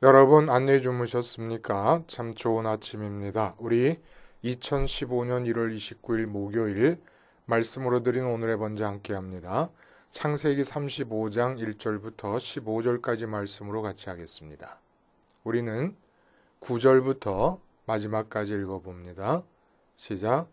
여러분 안내 주무셨습니까? 참 좋은 아침입니다. 우리 2015년 1월 29일 목요일 말씀으로 드린 오늘의 번제 함께 합니다. 창세기 35장 1절부터 15절까지 말씀으로 같이 하겠습니다. 우리는 9절부터 마지막까지 읽어봅니다. 시작.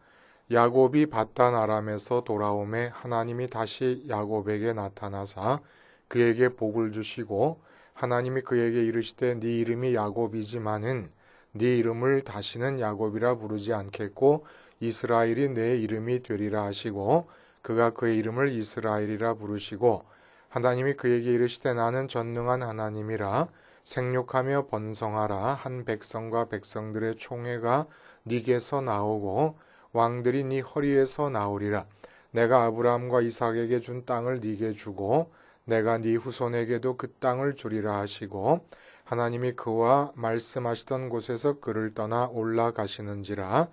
야곱이 밧단 아람에서 돌아오매 하나님이 다시 야곱에게 나타나사 그에게 복을 주시고 하나님이 그에게 이르시되 네 이름이 야곱이지만은 네 이름을 다시는 야곱이라 부르지 않겠고 이스라엘이 내 이름이 되리라 하시고 그가 그의 이름을 이스라엘이라 부르시고 하나님이 그에게 이르시되 나는 전능한 하나님이라 생육하며 번성하라 한 백성과 백성들의 총회가 네게서 나오고 왕들이 네 허리에서 나오리라 내가 아브라함과 이삭에게 준 땅을 네게 주고 내가 네 후손에게도 그 땅을 주리라 하시고 하나님이 그와 말씀하시던 곳에서 그를 떠나 올라가시는지라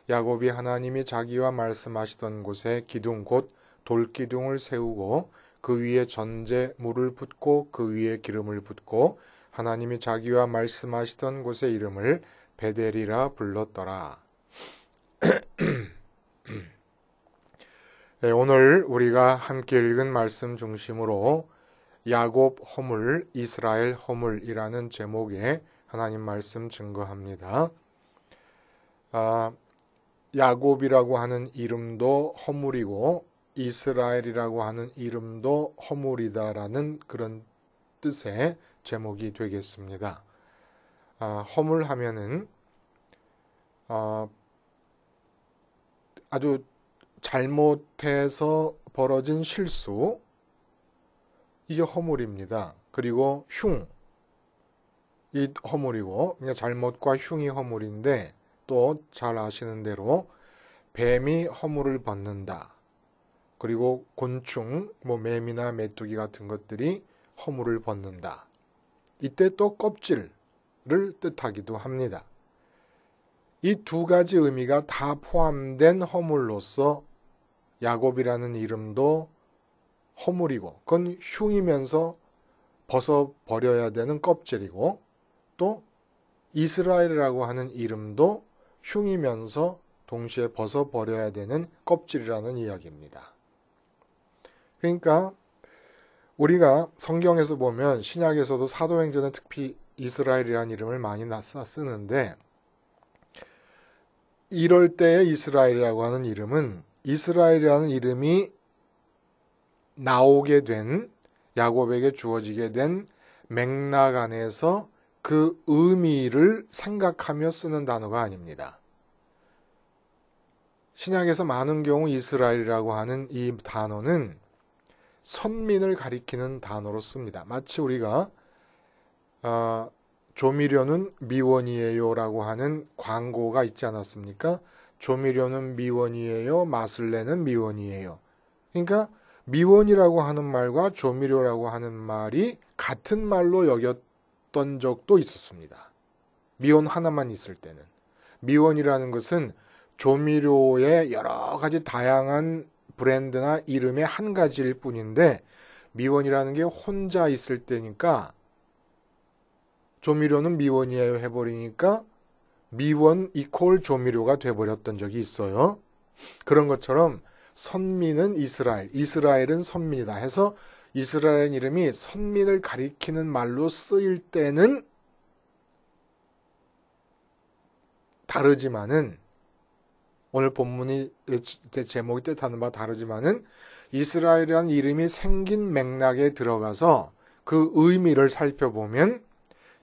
야곱이 하나님이 자기와 말씀하시던 곳에 기둥 곧 돌기둥을 세우고 그 위에 전제 물을 붓고 그 위에 기름을 붓고 하나님이 자기와 말씀하시던 곳의 이름을 베델이라 불렀더라. 네, 오늘 우리가 함께 읽은 말씀 중심으로 야곱 허물, 이스라엘 허물이라는 제목의 하나님 말씀 증거합니다. 야곱이라고 하는 이름도 허물이고 이스라엘이라고 하는 이름도 허물이다라는 그런 뜻의 제목이 되겠습니다. 허물하면은 아주 잘못해서 벌어진 실수, 이게 허물입니다. 그리고 흉, 이 허물이고, 그러니까 잘못과 흉이 허물인데 또 잘 아시는 대로 뱀이 허물을 벗는다. 그리고 곤충, 매미나 메뚜기 같은 것들이 허물을 벗는다. 이때 또 껍질을 뜻하기도 합니다. 이 두 가지 의미가 다 포함된 허물로서 야곱이라는 이름도 허물이고 그건 흉이면서 벗어버려야 되는 껍질이고 또 이스라엘이라고 하는 이름도 흉이면서 동시에 벗어버려야 되는 껍질이라는 이야기입니다. 그러니까 우리가 성경에서 보면 신약에서도 사도행전에 특히 이스라엘이라는 이름을 많이 쓰는데 이럴 때의 이스라엘이라고 하는 이름은 이스라엘이라는 이름이 나오게 된 야곱에게 주어지게 된 맥락 안에서 그 의미를 생각하며 쓰는 단어가 아닙니다. 신약에서 많은 경우 이스라엘이라고 하는 이 단어는 선민을 가리키는 단어로 씁니다. 마치 우리가 조미료는 미원이에요 라고 하는 광고가 있지 않았습니까? 조미료는 미원이에요, 맛을 내는 미원이에요. 그러니까 미원이라고 하는 말과 조미료라고 하는 말이 같은 말로 여겼던 적도 있었습니다. 미원 하나만 있을 때는. 미원이라는 것은 조미료의 여러 가지 다양한 브랜드나 이름의 한 가지일 뿐인데 미원이라는 게 혼자 있을 때니까 조미료는 미원이에요 해버리니까 미원 이퀄 조미료가 돼버렸던 적이 있어요. 그런 것처럼 선민은 이스라엘, 이스라엘은 선민이다 해서 이스라엘 이름이 선민을 가리키는 말로 쓰일 때는 다르지만은 오늘 본문이 제목이 뜻하는 바와 다르지만은 이스라엘이라는 이름이 생긴 맥락에 들어가서 그 의미를 살펴보면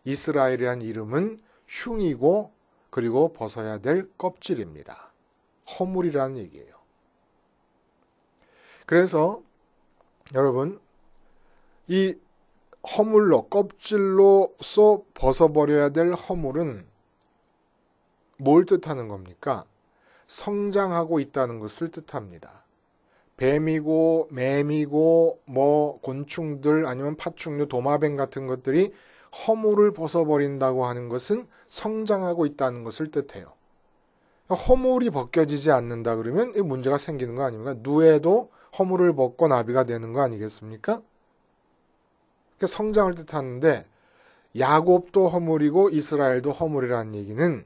이스라엘이라는 이름은 흉이고 그리고 벗어야 될 껍질입니다. 허물이라는 얘기예요. 그래서 여러분 이 허물로 껍질로서 벗어버려야 될 허물은 뭘 뜻하는 겁니까? 성장하고 있다는 것을 뜻합니다. 뱀이고 매미고 곤충들 아니면 파충류 도마뱀 같은 것들이 허물을 벗어버린다고 하는 것은 성장하고 있다는 것을 뜻해요. 허물이 벗겨지지 않는다 그러면 문제가 생기는 거 아닙니까? 누에도 허물을 벗고 나비가 되는 거 아니겠습니까? 성장을 뜻하는데 야곱도 허물이고 이스라엘도 허물이라는 얘기는,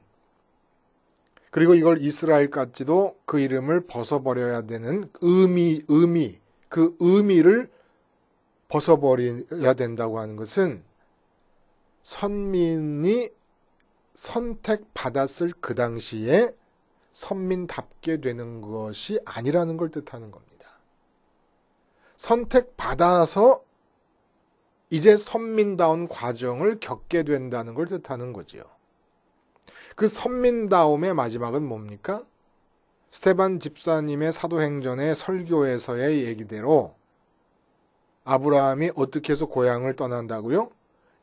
그리고 이걸 이스라엘까지도 그 이름을 벗어버려야 되는 그 의미를 벗어버려야 된다고 하는 것은 선민이 선택받았을 그 당시에 선민답게 되는 것이 아니라는 걸 뜻하는 겁니다. 선택받아서 이제 선민다운 과정을 겪게 된다는 걸 뜻하는 거지요. 그 선민다움의 마지막은 뭡니까? 스테반 집사님의 사도행전의 설교에서의 얘기대로 아브라함이 어떻게 해서 고향을 떠난다고요?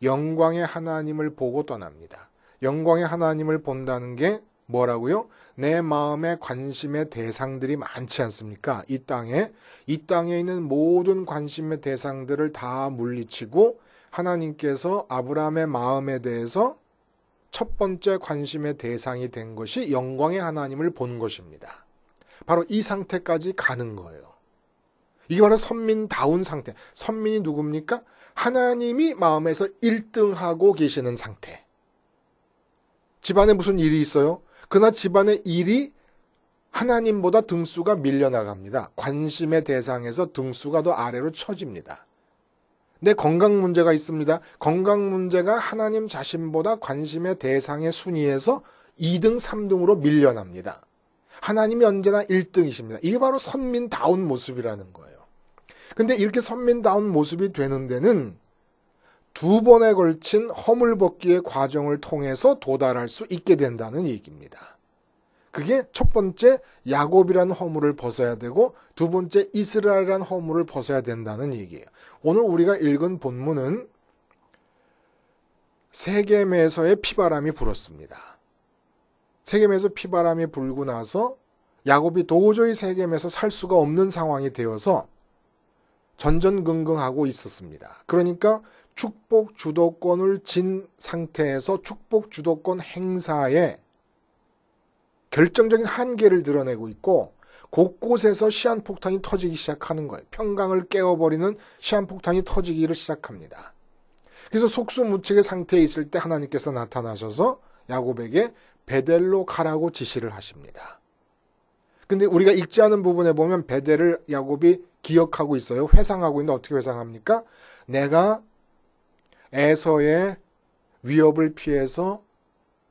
영광의 하나님을 보고 떠납니다. 영광의 하나님을 본다는 게 뭐라고요? 내 마음의 관심의 대상들이 많지 않습니까? 이 땅에 있는 모든 관심의 대상들을 다 물리치고 하나님께서 아브라함의 마음에 대해서 첫 번째 관심의 대상이 된 것이 영광의 하나님을 본 것입니다. 바로 이 상태까지 가는 거예요. 이게 바로 선민다운 상태. 선민이 누굽니까? 하나님이 마음에서 1등하고 계시는 상태. 집안에 무슨 일이 있어요? 그러나 집안의 일이 하나님보다 등수가 밀려나갑니다. 관심의 대상에서 등수가 더 아래로 처집니다. 내 건강 문제가 있습니다. 건강 문제가 하나님 자신보다 관심의 대상의 순위에서 2등, 3등으로 밀려납니다. 하나님이 언제나 1등이십니다. 이게 바로 선민다운 모습이라는 거예요. 근데 이렇게 선민다운 모습이 되는 데는 두 번에 걸친 허물벗기의 과정을 통해서 도달할 수 있게 된다는 얘기입니다. 그게 첫 번째 야곱이라는 허물을 벗어야 되고 두 번째 이스라엘이라는 허물을 벗어야 된다는 얘기예요. 오늘 우리가 읽은 본문은 세겜에서의 피바람이 불었습니다. 세겜에서 피바람이 불고 나서 야곱이 도저히 세겜에서 살 수가 없는 상황이 되어서 전전긍긍하고 있었습니다. 그러니까 축복 주도권을 진 상태에서 축복 주도권 행사에 결정적인 한계를 드러내고 있고 곳곳에서 시한폭탄이 터지기 시작하는 거예요. 평강을 깨워버리는 시한폭탄이 터지기를 시작합니다. 그래서 속수무책의 상태에 있을 때 하나님께서 나타나셔서 야곱에게 베델로 가라고 지시를 하십니다. 근데 우리가 읽지 않은 부분에 보면 베델을 야곱이 기억하고 있어요. 회상하고 있는데 어떻게 회상합니까? 내가 에서의 위협을 피해서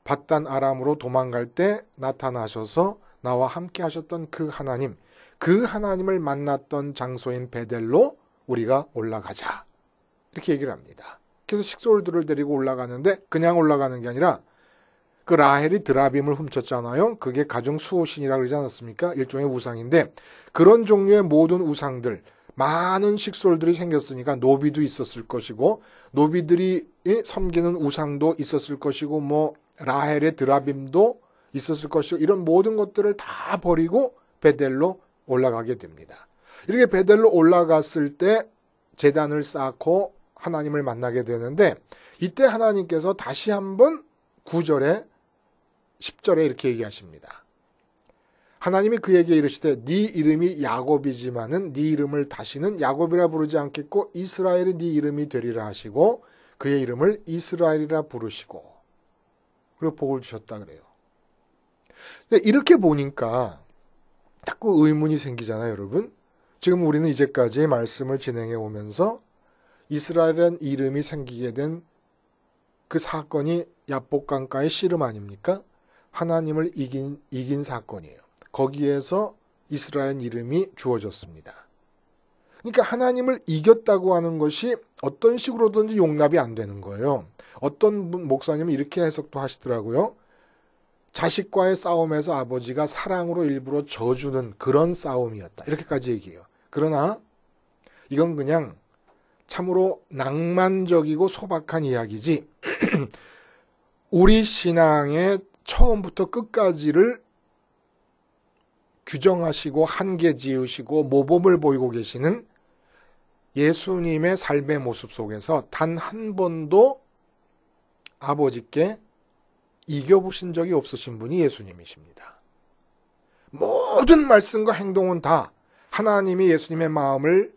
밧단 아람으로 도망갈 때 나타나셔서 나와 함께 하셨던 그 하나님을 만났던 장소인 베델로 우리가 올라가자. 이렇게 얘기를 합니다. 그래서 식솔들을 데리고 올라가는데 그냥 올라가는 게 아니라 그 라헬이 드라빔을 훔쳤잖아요. 그게 가정 수호신이라고 그러지 않았습니까? 일종의 우상인데 그런 종류의 모든 우상들, 많은 식솔들이 생겼으니까 노비도 있었을 것이고 노비들이 섬기는 우상도 있었을 것이고 뭐 라헬의 드라빔도 있었을 것이고 이런 모든 것들을 다 버리고 베델로 올라가게 됩니다. 이렇게 베델로 올라갔을 때 제단을 쌓고 하나님을 만나게 되는데 이때 하나님께서 다시 한번 9절에 10절에 이렇게 얘기하십니다. 하나님이 그에게 이르시되 네 이름이 야곱이지만은 네 이름을 다시는 야곱이라 부르지 않겠고 이스라엘이 네 이름이 되리라 하시고 그의 이름을 이스라엘이라 부르시고 그리고 복을 주셨다 그래요. 근데 이렇게 보니까 자꾸 의문이 생기잖아요, 여러분. 지금 우리는 이제까지 말씀을 진행해 오면서 이스라엘이라는 이름이 생기게 된 그 사건이 야복강가의 씨름 아닙니까? 하나님을 이긴 사건이에요. 거기에서 이스라엘 이름이 주어졌습니다. 그러니까 하나님을 이겼다고 하는 것이 어떤 식으로든지 용납이 안 되는 거예요. 어떤 목사님은 이렇게 해석도 하시더라고요. 자식과의 싸움에서 아버지가 사랑으로 일부러 져주는 그런 싸움이었다. 이렇게까지 얘기해요. 그러나 이건 그냥 참으로 낭만적이고 소박한 이야기지 우리 신앙의 처음부터 끝까지를 규정하시고 한계 지으시고 모범을 보이고 계시는 예수님의 삶의 모습 속에서 단 한 번도 아버지께 이겨보신 적이 없으신 분이 예수님이십니다. 모든 말씀과 행동은 다 하나님이 예수님의 마음을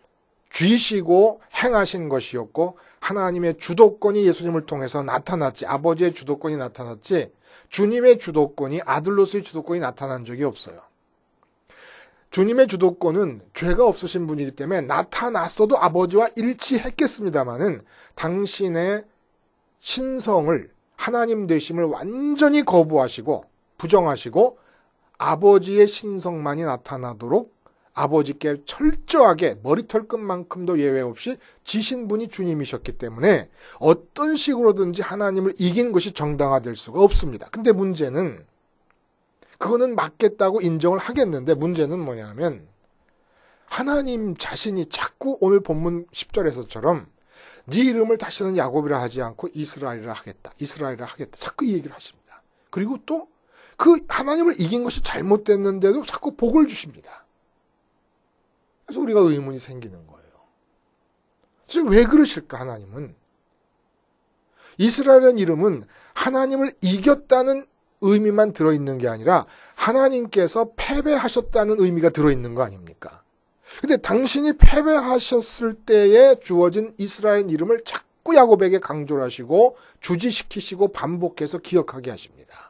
쥐시고 행하신 것이었고 하나님의 주도권이 예수님을 통해서 나타났지, 아버지의 주도권이 나타났지 주님의 주도권이, 아들로서의 주도권이 나타난 적이 없어요. 주님의 주도권은 죄가 없으신 분이기 때문에 나타났어도 아버지와 일치했겠습니다마는 당신의 신성을, 하나님 되심을 완전히 거부하시고 부정하시고 아버지의 신성만이 나타나도록 아버지께 철저하게 머리털 끝만큼도 예외 없이 지신 분이 주님이셨기 때문에 어떤 식으로든지 하나님을 이긴 것이 정당화될 수가 없습니다. 근데 문제는, 그거는 맞겠다고 인정을 하겠는데 문제는 뭐냐면 하나님 자신이 자꾸 오늘 본문 10절에서처럼 네 이름을 다시는 야곱이라 하지 않고 이스라엘이라 하겠다, 이스라엘이라 하겠다, 자꾸 이 얘기를 하십니다. 그리고 또 그 하나님을 이긴 것이 잘못됐는데도 자꾸 복을 주십니다. 그래서 우리가 의문이 생기는 거예요. 지금 왜 그러실까? 하나님은 이스라엘이라는 이름은 하나님을 이겼다는 의미만 들어있는 게 아니라 하나님께서 패배하셨다는 의미가 들어있는 거 아닙니까? 근데 당신이 패배하셨을 때에 주어진 이스라엘 이름을 자꾸 야곱에게 강조를 하시고 주지시키시고 반복해서 기억하게 하십니다.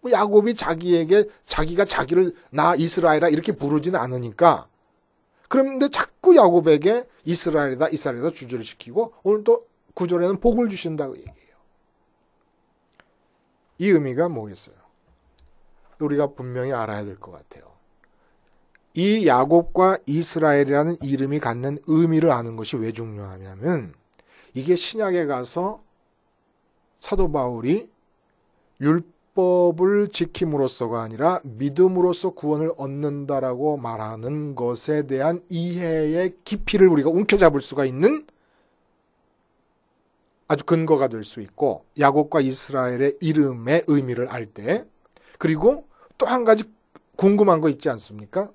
뭐 야곱이 자기가 자기를 나 이스라엘아 이렇게 부르지는 않으니까, 그런데 자꾸 야곱에게 이스라엘이다 이스라엘이다 주제를 시키고 오늘 또 9절에는 복을 주신다고 얘기해요. 이 의미가 뭐겠어요? 우리가 분명히 알아야 될 것 같아요. 이 야곱과 이스라엘이라는 이름이 갖는 의미를 아는 것이 왜 중요하냐면, 이게 신약에 가서 사도 바울이 율법을 지킴으로써가 아니라 믿음으로써 구원을 얻는다라고 말하는 것에 대한 이해의 깊이를 우리가 움켜잡을 수가 있는 아주 근거가 될 수 있고, 야곱과 이스라엘의 이름의 의미를 알 때, 그리고 또 한 가지 궁금한 거 있지 않습니까?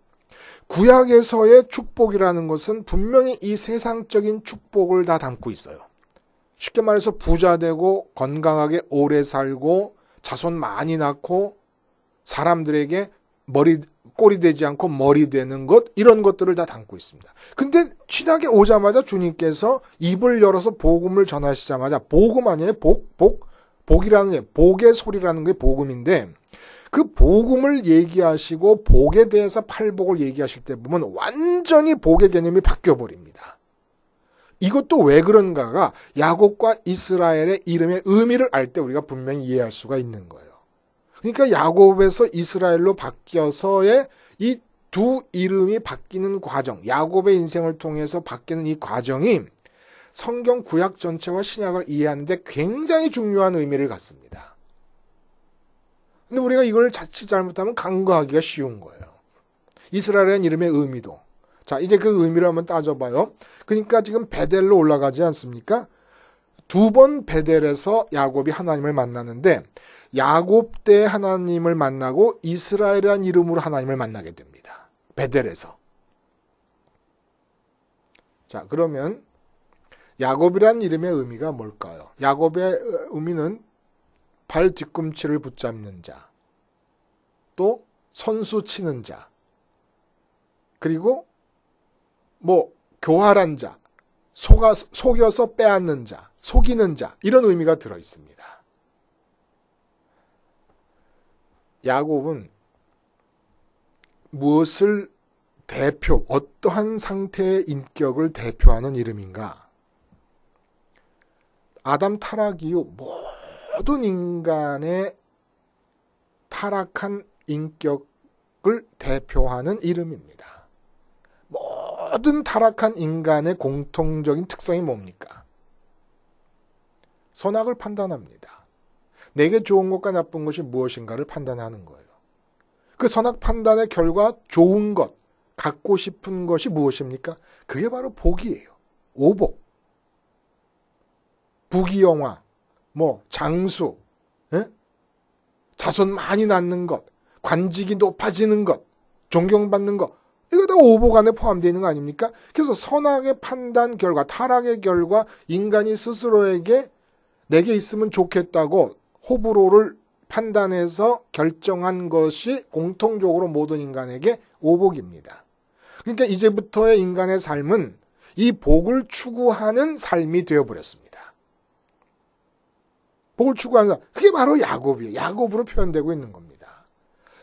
구약에서의 축복이라는 것은 분명히 이 세상적인 축복을 다 담고 있어요. 쉽게 말해서 부자 되고 건강하게 오래 살고 자손 많이 낳고 사람들에게 꼴이 되지 않고 머리 되는 것, 이런 것들을 다 담고 있습니다. 근데 신약에 오자마자 주님께서 입을 열어서 복음을 전하시자마자, 복음 아니에요? 복이라는 게, 복의 소리라는 게 복음인데, 그 복음을 얘기하시고 복에 대해서 팔복을 얘기하실 때 보면 완전히 복의 개념이 바뀌어 버립니다. 이것도 왜 그런가가 야곱과 이스라엘의 이름의 의미를 알 때 우리가 분명히 이해할 수가 있는 거예요. 그러니까 야곱에서 이스라엘로 바뀌어서의 이 두 이름이 바뀌는 과정, 야곱의 인생을 통해서 바뀌는 이 과정이 성경 구약 전체와 신약을 이해하는데 굉장히 중요한 의미를 갖습니다. 근데 우리가 이걸 자칫 잘못하면 간과하기가 쉬운 거예요. 이스라엘이라는 이름의 의미도. 자, 이제 그 의미를 한번 따져봐요. 그러니까 지금 베델로 올라가지 않습니까? 두 번 베델에서 야곱이 하나님을 만나는데, 야곱 때 하나님을 만나고 이스라엘이라는 이름으로 하나님을 만나게 됩니다. 베델에서. 자, 그러면 야곱이라는 이름의 의미가 뭘까요? 야곱의 의미는 발 뒤꿈치를 붙잡는 자, 또 선수 치는 자, 그리고 교활한 자, 속여서 빼앗는 자, 속이는 자, 이런 의미가 들어 있습니다. 야곱은 무엇을 어떠한 상태의 인격을 대표하는 이름인가? 아담 타락 이후 모든 인간의 타락한 인격을 대표하는 이름입니다. 모든 타락한 인간의 공통적인 특성이 뭡니까? 선악을 판단합니다. 내게 좋은 것과 나쁜 것이 무엇인가를 판단하는 거예요. 그 선악 판단의 결과 좋은 것, 갖고 싶은 것이 무엇입니까? 그게 바로 복이에요. 오복. 부귀영화, 장수, 자손 많이 낳는 것, 관직이 높아지는 것, 존경받는 것, 이거 다 오복 안에 포함되어 있는 거 아닙니까? 그래서 선악의 판단 결과, 타락의 결과 인간이 스스로에게 내게 있으면 좋겠다고 호불호를 판단해서 결정한 것이 공통적으로 모든 인간에게 오복입니다. 그러니까 이제부터의 인간의 삶은 이 복을 추구하는 삶이 되어버렸습니다. 복을 추구하는 삶. 그게 바로 야곱이에요. 야곱으로 표현되고 있는 겁니다.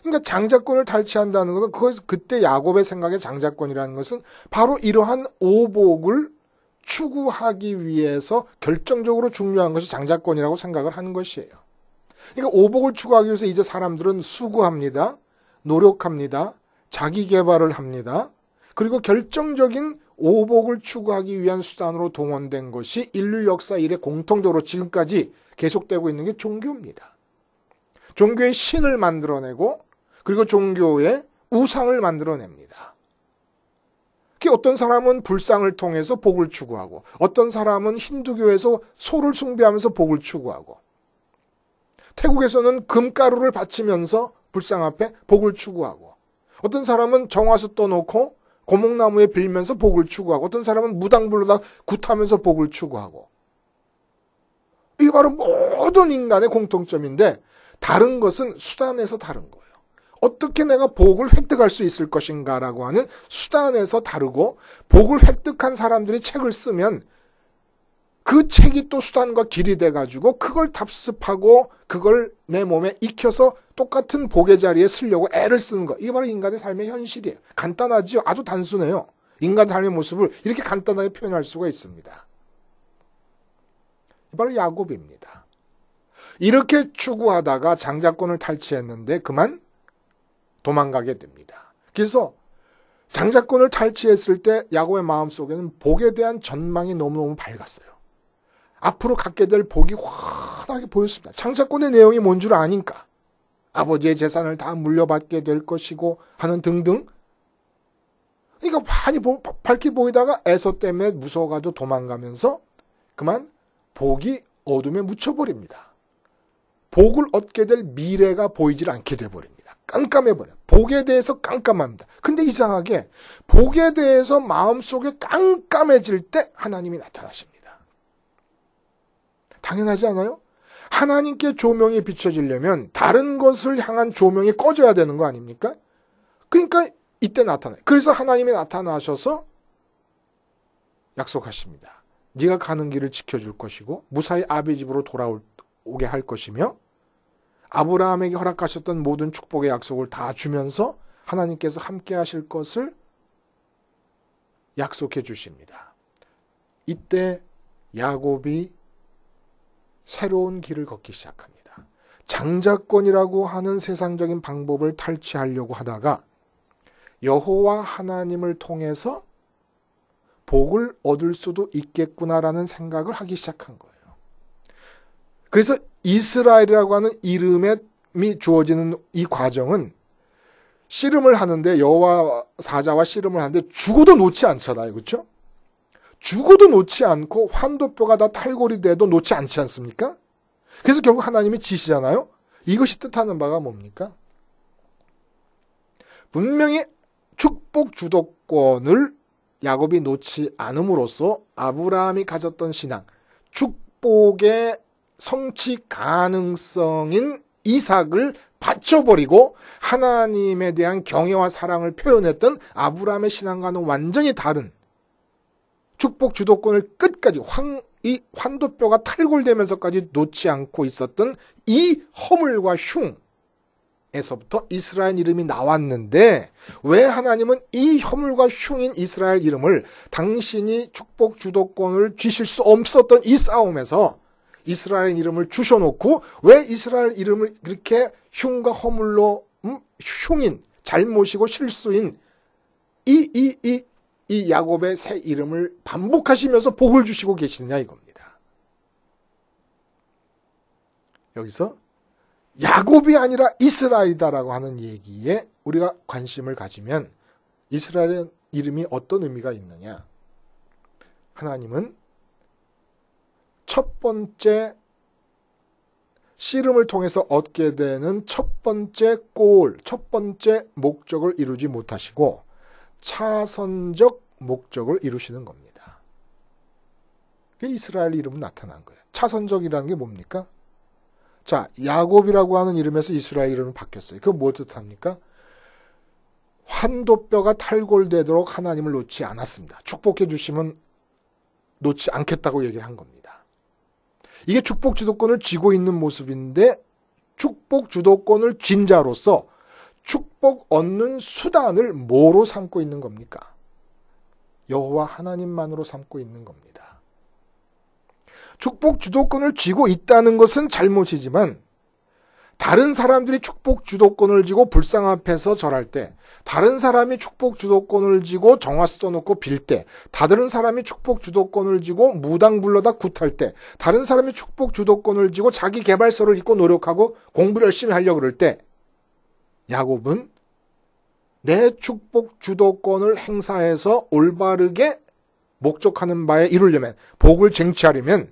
그러니까 장자권을 탈취한다는 것은 그때 야곱의 생각의 장자권이라는 것은 바로 이러한 오복을 추구하기 위해서 결정적으로 중요한 것이 장자권이라고 생각을 하는 것이에요. 그러니까 오복을 추구하기 위해서 이제 사람들은 수고합니다. 노력합니다. 자기 개발을 합니다. 그리고 결정적인 오복을 추구하기 위한 수단으로 동원된 것이 인류 역사 이래 공통적으로 지금까지 계속되고 있는 게 종교입니다. 종교의 신을 만들어내고 그리고 종교의 우상을 만들어냅니다. 어떤 사람은 불상을 통해서 복을 추구하고 어떤 사람은 힌두교에서 소를 숭배하면서 복을 추구하고 태국에서는 금가루를 바치면서 불상 앞에 복을 추구하고 어떤 사람은 정화수 떠놓고 고목나무에 빌면서 복을 추구하고 어떤 사람은 무당불로다 굿하면서 복을 추구하고 이게 바로 모든 인간의 공통점인데 다른 것은 수단에서 다른 거예요. 어떻게 내가 복을 획득할 수 있을 것인가라고 하는 수단에서 다르고 복을 획득한 사람들이 책을 쓰면 그 책이 또 수단과 길이 돼가지고 그걸 답습하고 그걸 내 몸에 익혀서 똑같은 복의 자리에 쓰려고 애를 쓰는 거. 이게 바로 인간의 삶의 현실이에요. 간단하지요. 아주 단순해요. 인간 삶의 모습을 이렇게 간단하게 표현할 수가 있습니다. 바로 야곱입니다. 이렇게 추구하다가 장자권을 탈취했는데 그만 도망가게 됩니다. 그래서 장자권을 탈취했을 때 야곱의 마음속에는 복에 대한 전망이 너무너무 밝았어요. 앞으로 갖게 될 복이 환하게 보였습니다. 장자권의 내용이 뭔 줄 아니까. 아버지의 재산을 다 물려받게 될 것이고 하는 등등. 그러니까 많이 밝게 보이다가 에서 때문에 무서워가지고 도망가면서 그만 복이 어둠에 묻혀버립니다. 복을 얻게 될 미래가 보이질 않게 돼버립니다. 깜깜해버려요. 복에 대해서 깜깜합니다. 근데 이상하게 복에 대해서 마음속에 깜깜해질 때 하나님이 나타나십니다. 당연하지 않아요? 하나님께 조명이 비춰지려면 다른 것을 향한 조명이 꺼져야 되는 거 아닙니까? 그러니까 이때 나타나요. 그래서 하나님이 나타나셔서 약속하십니다. 네가 가는 길을 지켜줄 것이고 무사히 아비 집으로 돌아오게 할 것이며 아브라함에게 허락하셨던 모든 축복의 약속을 다 주면서 하나님께서 함께 하실 것을 약속해 주십니다. 이때 야곱이 새로운 길을 걷기 시작합니다. 장자권이라고 하는 세상적인 방법을 탈취하려고 하다가 여호와 하나님을 통해서 복을 얻을 수도 있겠구나라는 생각을 하기 시작한 거예요. 그래서 이스라엘이라고 하는 이름이 주어지는 이 과정은 씨름을 하는데 여호와 사자와 씨름을 하는데 죽어도 놓지 않잖아요. 그렇죠? 죽어도 놓지 않고 환도뼈가 다 탈골이 돼도 놓지 않지 않습니까? 그래서 결국 하나님이 지시잖아요. 이것이 뜻하는 바가 뭡니까? 분명히 축복 주도권을 야곱이 놓지 않음으로써 아브라함이 가졌던 신앙, 축복의 성취 가능성인 이삭을 바쳐버리고 하나님에 대한 경외와 사랑을 표현했던 아브라함의 신앙과는 완전히 다른 축복 주도권을 끝까지 이 환도뼈가 탈골되면서까지 놓지 않고 있었던 이 허물과 흉에서부터 이스라엘 이름이 나왔는데 왜 하나님은 이 허물과 흉인 이스라엘 이름을 당신이 축복 주도권을 쥐실 수 없었던 이 싸움에서 이스라엘 이름을 주셔놓고 왜 이스라엘 이름을 그렇게 흉과 허물로 흉인 잘못이고 실수인 이 야곱의 새 이름을 반복하시면서 복을 주시고 계시느냐 이겁니다. 여기서 야곱이 아니라 이스라엘이다라고 하는 얘기에 우리가 관심을 가지면 이스라엘의 이름이 어떤 의미가 있느냐. 하나님은 첫 번째 씨름을 통해서 얻게 되는 첫 번째 골, 첫 번째 목적을 이루지 못하시고 차선적 목적을 이루시는 겁니다. 그게 이스라엘 이름은 나타난 거예요. 차선적이라는 게 뭡니까? 자, 야곱이라고 하는 이름에서 이스라엘 이름은 바뀌었어요. 그거 뭐 뜻합니까? 한도 뼈가 탈골되도록 하나님을 놓지 않았습니다. 축복해 주시면 놓지 않겠다고 얘기를 한 겁니다. 이게 축복 주도권을 쥐고 있는 모습인데 축복 주도권을 쥔 자로서 축복 얻는 수단을 뭐로 삼고 있는 겁니까? 여호와 하나님만으로 삼고 있는 겁니다. 축복 주도권을 쥐고 있다는 것은 잘못이지만 다른 사람들이 축복 주도권을 쥐고 불상 앞에서 절할 때, 다른 사람이 축복 주도권을 쥐고 정화수 써놓고 빌 때, 다른 사람이 축복 주도권을 쥐고 무당 불러다 굿할 때, 다른 사람이 축복 주도권을 쥐고 자기 개발서를 읽고 노력하고 공부를 열심히 하려고 그럴 때, 야곱은 내 축복 주도권을 행사해서 올바르게 목적하는 바에 이루려면, 복을 쟁취하려면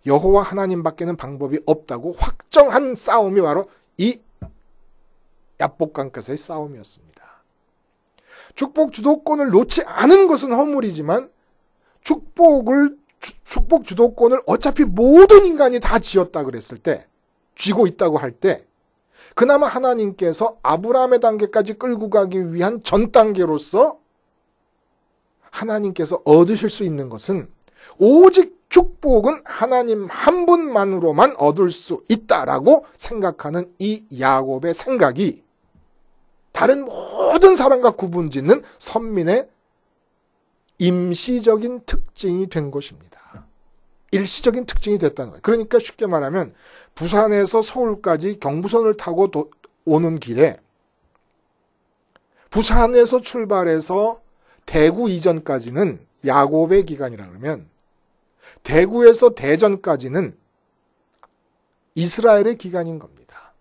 여호와 하나님밖에는 방법이 없다고 확정한 싸움이 바로 이 야복강가에서의 싸움이었습니다. 축복 주도권을 놓지 않은 것은 허물이지만 축복 주도권을 어차피 모든 인간이 다 쥐었다 그랬을 때, 쥐고 있다고 할 때, 그나마 하나님께서 아브라함의 단계까지 끌고 가기 위한 전 단계로서 하나님께서 얻으실 수 있는 것은 오직 축복은 하나님 한 분만으로만 얻을 수 있다라고 생각하는 이 야곱의 생각이 다른 모든 사람과 구분짓는 선민의 임시적인 특징이 된 것입니다. 일시적인 특징이 됐다는 거예요. 그러니까 쉽게 말하면 부산에서 서울까지 경부선을 타고 오는 길에 부산에서 출발해서 대구 이전까지는 야곱의 기간이라 그러면 대구에서 대전까지는 이스라엘의 기간인 겁니다.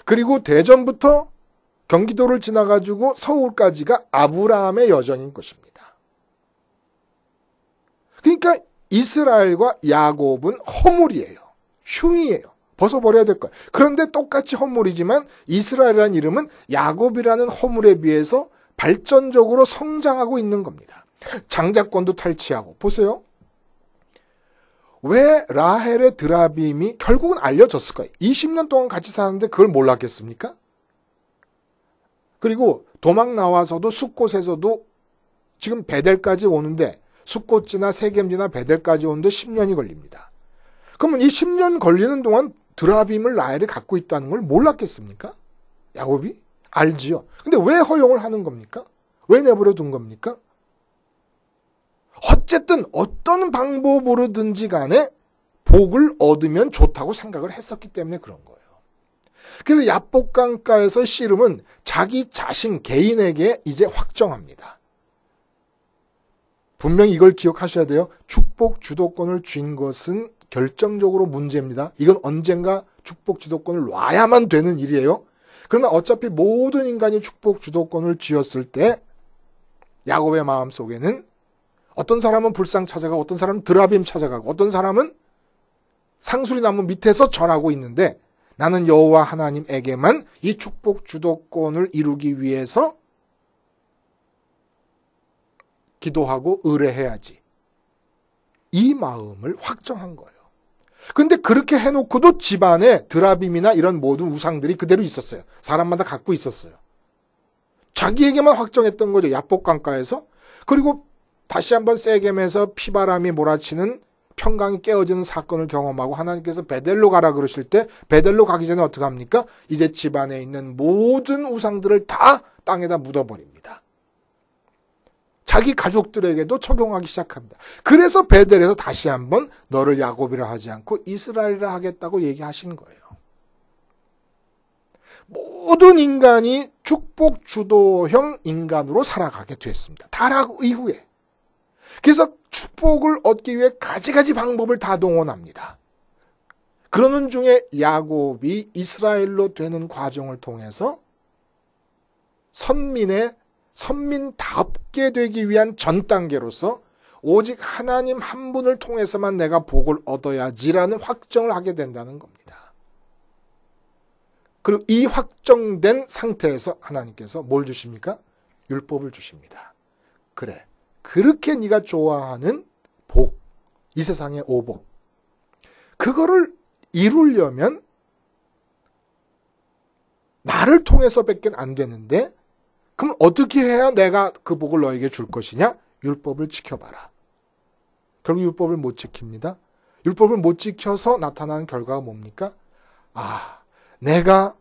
그리고 대전부터 경기도를 지나가지고 서울까지가 아브라함의 여정인 것입니다. 그러니까 이스라엘과 야곱은 허물이에요. 흉이에요. 벗어버려야 될 거예요. 그런데 똑같이 허물이지만 이스라엘이라는 이름은 야곱이라는 허물에 비해서 발전적으로 성장하고 있는 겁니다. 장자권도 탈취하고. 보세요. 왜 라헬의 드라빔이 결국은 알려졌을 거예요. 20년 동안 같이 사는데 그걸 몰랐겠습니까? 그리고 도망 나와서도 숫곳에서도 지금 베델까지 오는데 숫곳지나 세겜지나 베델까지 오는데 10년이 걸립니다. 그러면 이 10년 걸리는 동안 드라빔을 라헬이 갖고 있다는 걸 몰랐겠습니까? 야곱이? 알지요. 근데 왜 허용을 하는 겁니까? 왜 내버려 둔 겁니까? 어쨌든 어떤 방법으로든지 간에 복을 얻으면 좋다고 생각을 했었기 때문에 그런 거예요. 그래서 야복강가에서 씨름은 자기 자신 개인에게 이제 확정합니다. 분명히 이걸 기억하셔야 돼요. 축복 주도권을 쥔 것은 결정적으로 문제입니다. 이건 언젠가 축복 주도권을 놔야만 되는 일이에요. 그러나 어차피 모든 인간이 축복 주도권을 쥐었을 때 야곱의 마음속에는 어떤 사람은 불상 찾아가고 어떤 사람은 드라빔 찾아가고 어떤 사람은 상수리 나무 밑에서 절하고 있는데 나는 여호와 하나님에게만 이 축복 주도권을 이루기 위해서 기도하고 의뢰해야지. 이 마음을 확정한 거예요. 근데 그렇게 해놓고도 집안에 드라빔이나 이런 모든 우상들이 그대로 있었어요. 사람마다 갖고 있었어요. 자기에게만 확정했던 거죠. 야복강가에서. 그리고 다시 한번 세겜에서 피바람이 몰아치는 평강이 깨어지는 사건을 경험하고 하나님께서 베델로 가라 그러실 때 베델로 가기 전에 어떻게 합니까? 이제 집안에 있는 모든 우상들을 다 땅에다 묻어버립니다. 자기 가족들에게도 적용하기 시작합니다. 그래서 베델에서 다시 한번 너를 야곱이라 하지 않고 이스라엘이라 하겠다고 얘기하신 거예요. 모든 인간이 축복 주도형 인간으로 살아가게 됐습니다. 타락 이후에. 그래서 축복을 얻기 위해 가지가지 방법을 다 동원합니다. 그러는 중에 야곱이 이스라엘로 되는 과정을 통해서 선민답게 되기 위한 전 단계로서 오직 하나님 한 분을 통해서만 내가 복을 얻어야지라는 확정을 하게 된다는 겁니다. 그리고 이 확정된 상태에서 하나님께서 뭘 주십니까? 율법을 주십니다. 그래. 그렇게 네가 좋아하는 복, 이 세상의 오복, 그거를 이루려면 나를 통해서밖에 안 되는데 그럼 어떻게 해야 내가 그 복을 너에게 줄 것이냐? 율법을 지켜봐라. 결국 율법을 못 지킵니다. 율법을 못 지켜서 나타나는 결과가 뭡니까? 내가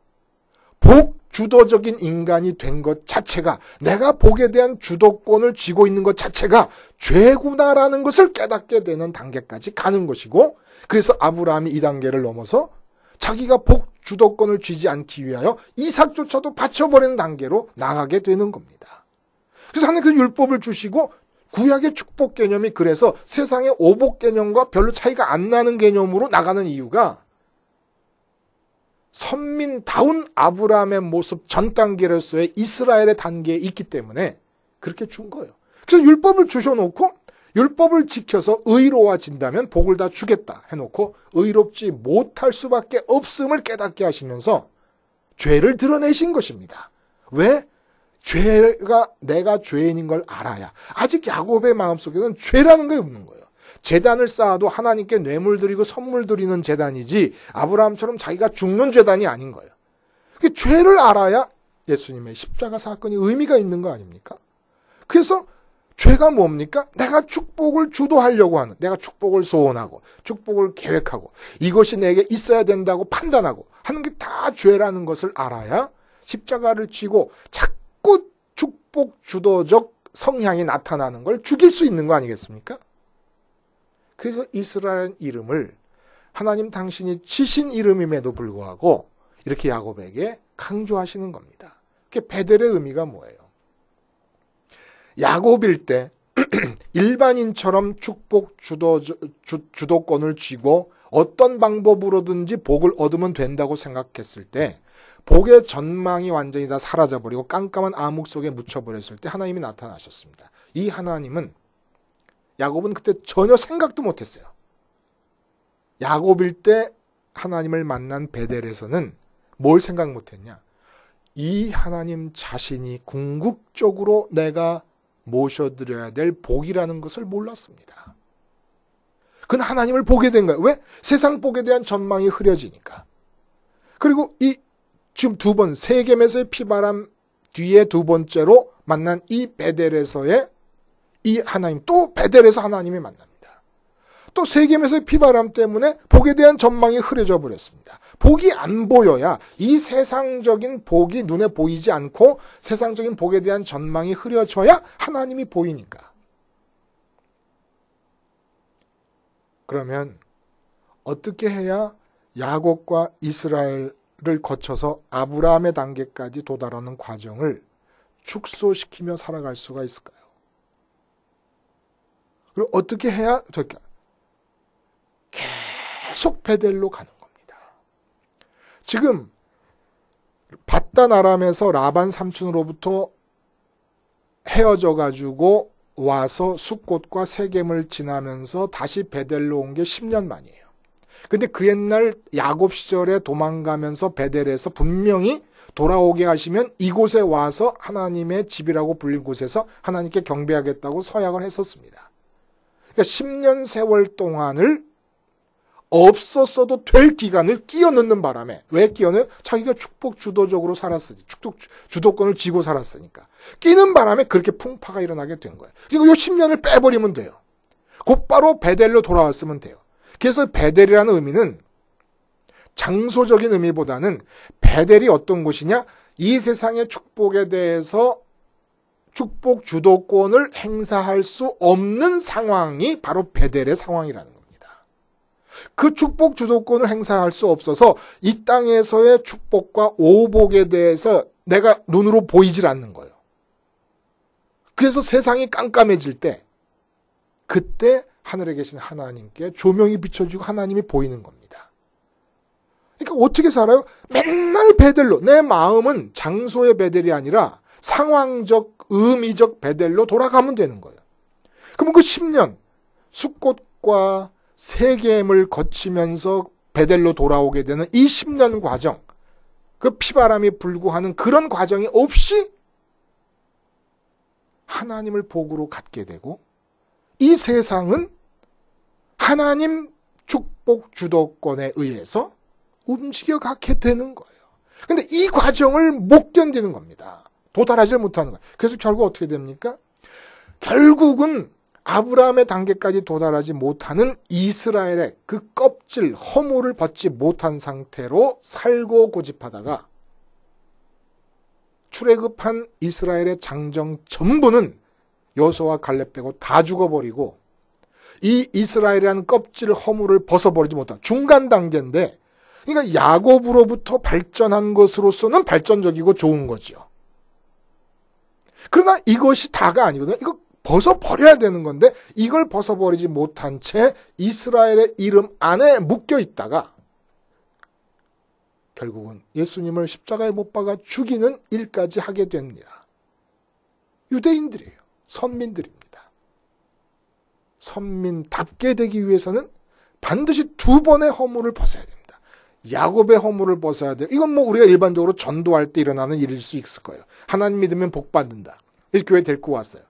복 주도적인 인간이 된 것 자체가, 내가 복에 대한 주도권을 쥐고 있는 것 자체가 죄구나라는 것을 깨닫게 되는 단계까지 가는 것이고, 그래서 아브라함이 이 단계를 넘어서 자기가 복 주도권을 쥐지 않기 위하여 이삭조차도 바쳐버리는 단계로 나가게 되는 겁니다. 그래서 하나님 그 율법을 주시고 구약의 축복 개념이 그래서 세상의 오복 개념과 별로 차이가 안 나는 개념으로 나가는 이유가 선민다운 아브라함의 모습 전 단계로서의 이스라엘의 단계에 있기 때문에 그렇게 준 거예요. 그래서 율법을 주셔놓고 율법을 지켜서 의로워진다면 복을 다 주겠다 해놓고 의롭지 못할 수밖에 없음을 깨닫게 하시면서 죄를 드러내신 것입니다. 왜? 죄가 내가 죄인인 걸 알아야. 아직 야곱의 마음속에는 죄라는 게 없는 거예요. 제단을 쌓아도 하나님께 뇌물 드리고 선물 드리는 제단이지 아브라함처럼 자기가 죽는 제단이 아닌 거예요. 죄를 알아야 예수님의 십자가 사건이 의미가 있는 거 아닙니까? 그래서 죄가 뭡니까? 내가 축복을 주도하려고 하는, 내가 축복을 소원하고 축복을 계획하고 이것이 내게 있어야 된다고 판단하고 하는 게 다 죄라는 것을 알아야 십자가를 지고 자꾸 축복 주도적 성향이 나타나는 걸 죽일 수 있는 거 아니겠습니까? 그래서 이스라엘 이름을 하나님 당신이 지신 이름임에도 불구하고 이렇게 야곱에게 강조하시는 겁니다. 그게 베델의 의미가 뭐예요? 야곱일 때 일반인처럼 축복 주도권을 쥐고 어떤 방법으로든지 복을 얻으면 된다고 생각했을 때 복의 전망이 완전히 다 사라져버리고 깜깜한 암흑 속에 묻혀버렸을 때 하나님이 나타나셨습니다. 이 하나님은 야곱은 그때 전혀 생각도 못했어요. 야곱일 때 하나님을 만난 베델에서는 뭘 생각 못했냐? 이 하나님 자신이 궁극적으로 내가 모셔드려야 될 복이라는 것을 몰랐습니다. 그는 하나님을 보게 된 거예요. 왜? 세상 복에 대한 전망이 흐려지니까. 그리고 이 지금 두 번 세겜에서의 피바람 뒤에 두 번째로 만난 이 베델에서의 이 하나님, 또 베델에서 하나님이 만납니다. 또 세겜에서의 피바람 때문에 복에 대한 전망이 흐려져 버렸습니다. 복이 안 보여야, 이 세상적인 복이 눈에 보이지 않고 세상적인 복에 대한 전망이 흐려져야 하나님이 보이니까. 그러면 어떻게 해야 야곱과 이스라엘을 거쳐서 아브라함의 단계까지 도달하는 과정을 축소시키며 살아갈 수가 있을까요? 그리고 어떻게 해야 될까? 계속 베델로 가는 겁니다. 지금 밧단 아람에서 라반 삼촌으로부터 헤어져 가지고 와서 숫곳과 세겜을 지나면서 다시 베델로 온 게 10년 만이에요. 근데 그 옛날 야곱 시절에 도망가면서 베델에서 분명히 돌아오게 하시면 이곳에 와서 하나님의 집이라고 불린 곳에서 하나님께 경배하겠다고 서약을 했었습니다. 그러니까 10년 세월 동안을 없었어도 될 기간을 끼워 넣는 바람에, 왜 끼워 넣어요? 자기가 축복 주도적으로 살았으니, 축복 주도권을 쥐고 살았으니까. 끼는 바람에 그렇게 풍파가 일어나게 된 거예요. 그리고 이 10년을 빼버리면 돼요. 곧바로 베델로 돌아왔으면 돼요. 그래서 베델이라는 의미는 장소적인 의미보다는 베델이 어떤 곳이냐? 이 세상의 축복에 대해서 축복 주도권을 행사할 수 없는 상황이 바로 베델의 상황이라는 겁니다. 그 축복 주도권을 행사할 수 없어서 이 땅에서의 축복과 오복에 대해서 내가 눈으로 보이질 않는 거예요. 그래서 세상이 깜깜해질 때 그때 하늘에 계신 하나님께 조명이 비춰지고 하나님이 보이는 겁니다. 그러니까 어떻게 살아요? 맨날 베델로, 내 마음은 장소의 베델이 아니라 상황적, 의미적 베델로 돌아가면 되는 거예요. 그러면 그 10년 숫곳과 세겜을 거치면서 베델로 돌아오게 되는 이 10년 과정, 그 피바람이 불고 하는 그런 과정이 없이 하나님을 복으로 갖게 되고 이 세상은 하나님 축복 주도권에 의해서 움직여 가게 되는 거예요. 근데 이 과정을 못 견디는 겁니다. 도달하지 못하는 거예요. 그래서 결국 어떻게 됩니까? 결국은 아브라함의 단계까지 도달하지 못하는 이스라엘의 그 껍질, 허물을 벗지 못한 상태로 살고 고집하다가 출애굽한 이스라엘의 장정 전부는 여호수아와 갈렙 빼고 다 죽어버리고 이 이스라엘이라는 껍질 허물을 벗어버리지 못한 중간 단계인데, 그러니까 야곱으로부터 발전한 것으로서는 발전적이고 좋은 거지요. 그러나 이것이 다가 아니거든요. 이거 벗어버려야 되는 건데 이걸 벗어버리지 못한 채 이스라엘의 이름 안에 묶여 있다가 결국은 예수님을 십자가에 못 박아 죽이는 일까지 하게 됩니다. 유대인들이에요. 선민들입니다. 선민답게 되기 위해서는 반드시 두 번의 허물을 벗어야 됩니다. 야곱의 허물을 벗어야 돼요. 이건 뭐 우리가 일반적으로 전도할 때 일어나는 일일 수 있을 거예요. 하나님 믿으면 복 받는다. 그래서 교회 데리고 왔어요.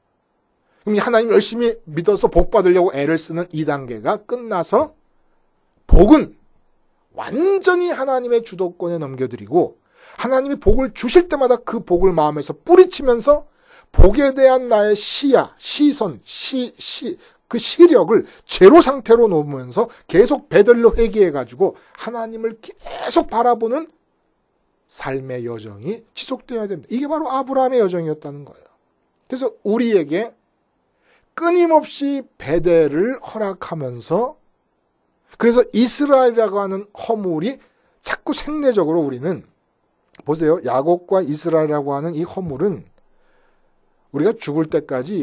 그럼 하나님 열심히 믿어서 복 받으려고 애를 쓰는 2단계가 끝나서 복은 완전히 하나님의 주도권에 넘겨드리고 하나님이 복을 주실 때마다 그 복을 마음에서 뿌리치면서 복에 대한 나의 시야, 시선, 그 시력을 제로 상태로 놓으면서 계속 베들로 회개해가지고 하나님을 계속 바라보는 삶의 여정이 지속되어야 됩니다. 이게 바로 아브라함의 여정이었다는 거예요. 그래서 우리에게 끊임없이 베델을 허락하면서, 그래서 이스라엘이라고 하는 허물이 자꾸 생내적으로 우리는 보세요. 야곱과 이스라엘이라고 하는 이 허물은 우리가 죽을 때까지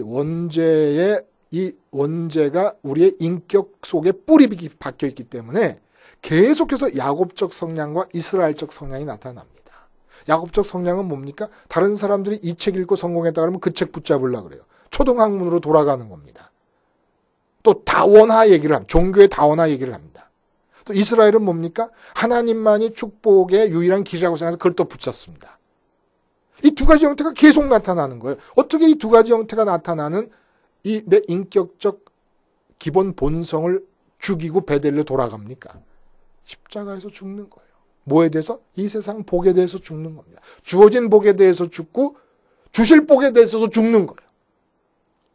이 원죄가 우리의 인격 속에 뿌리 박혀 있기 때문에 계속해서 야곱적 성향과 이스라엘적 성향이 나타납니다. 야곱적 성향은 뭡니까? 다른 사람들이 이 책 읽고 성공했다 그러면 그 책 붙잡으려고 그래요. 초등학문으로 돌아가는 겁니다. 또 다원화 얘기를 합니다. 종교의 다원화 얘기를 합니다. 또 이스라엘은 뭡니까? 하나님만이 축복의 유일한 길이라고 생각해서 그걸 또 붙잡습니다. 이 두 가지 형태가 계속 나타나는 거예요. 어떻게 이 두 가지 형태가 나타나는 이 내 인격적 기본 본성을 죽이고 베델로 돌아갑니까? 십자가에서 죽는 거예요. 뭐에 대해서? 이 세상 복에 대해서 죽는 겁니다. 주어진 복에 대해서 죽고 주실 복에 대해서도 죽는 거예요.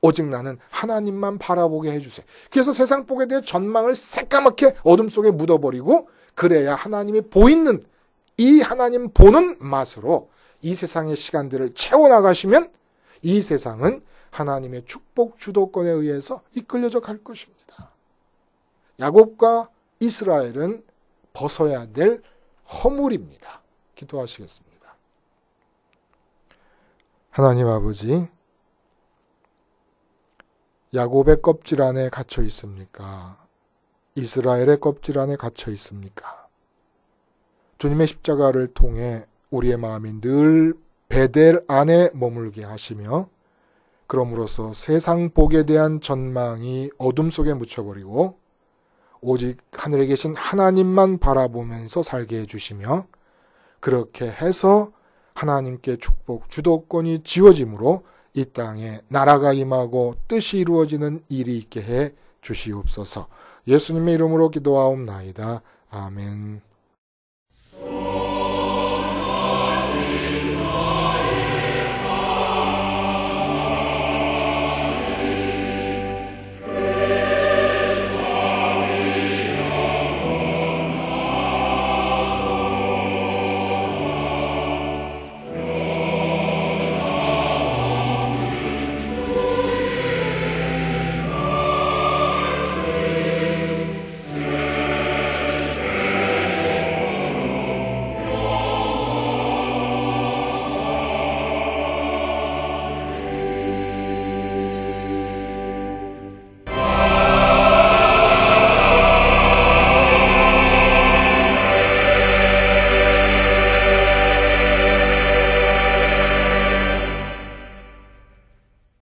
오직 나는 하나님만 바라보게 해주세요. 그래서 세상 복에 대해 전망을 새까맣게 어둠 속에 묻어버리고, 그래야 하나님이 보이는 이 하나님 보는 맛으로 이 세상의 시간들을 채워나가시면 이 세상은 하나님의 축복 주도권에 의해서 이끌려져 갈 것입니다. 야곱과 이스라엘은 벗어야 될 허물입니다. 기도하시겠습니다. 하나님 아버지, 야곱의 껍질 안에 갇혀 있습니까? 이스라엘의 껍질 안에 갇혀 있습니까? 주님의 십자가를 통해 우리의 마음이 늘 베델 안에 머물게 하시며, 그럼으로써 세상 복에 대한 전망이 어둠 속에 묻혀버리고 오직 하늘에 계신 하나님만 바라보면서 살게 해주시며, 그렇게 해서 하나님께 축복 주도권이 지워짐으로 이 땅에 나라가 임하고 뜻이 이루어지는 일이 있게 해 주시옵소서. 예수님의 이름으로 기도하옵나이다. 아멘.